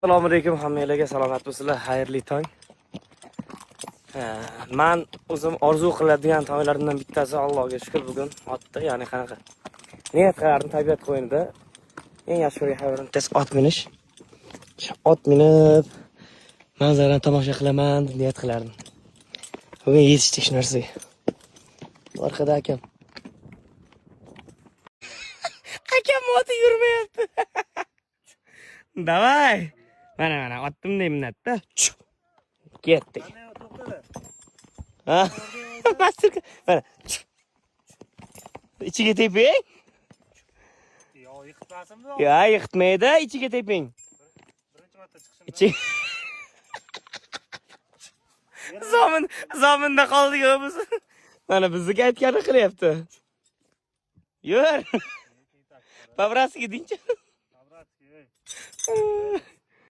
Assalomu alaykum hammalarga, salomat bo'lsizlar, xayrli tong. Men o'zim orzu qiladigan tonglardan bittasi, Allohga shukr, bugun otdi, ya'ni qanaqa. Niyat qilardim tabiat qo'yinida. Eng yaxshi ko'rgan hayvonum ot minish. Ot minib manzarani tomosha qilaman deb niyat qilardim. Bugun yetishdik shu narsaga. Orqada akam. Akam oti yurmayapti. Davay. Mana otdim deyman-da. Ketdik. Ha? Mana. İçiga teping. Yo, yiqitmasimmi? Ya, yiqitmaydi, ichiga teping. Birinchi marta chiqishim. Zominda qoldik biz. Mana bizga aytganini qilyapti. Yur. Pavrasiga deychi. Pavrasiga.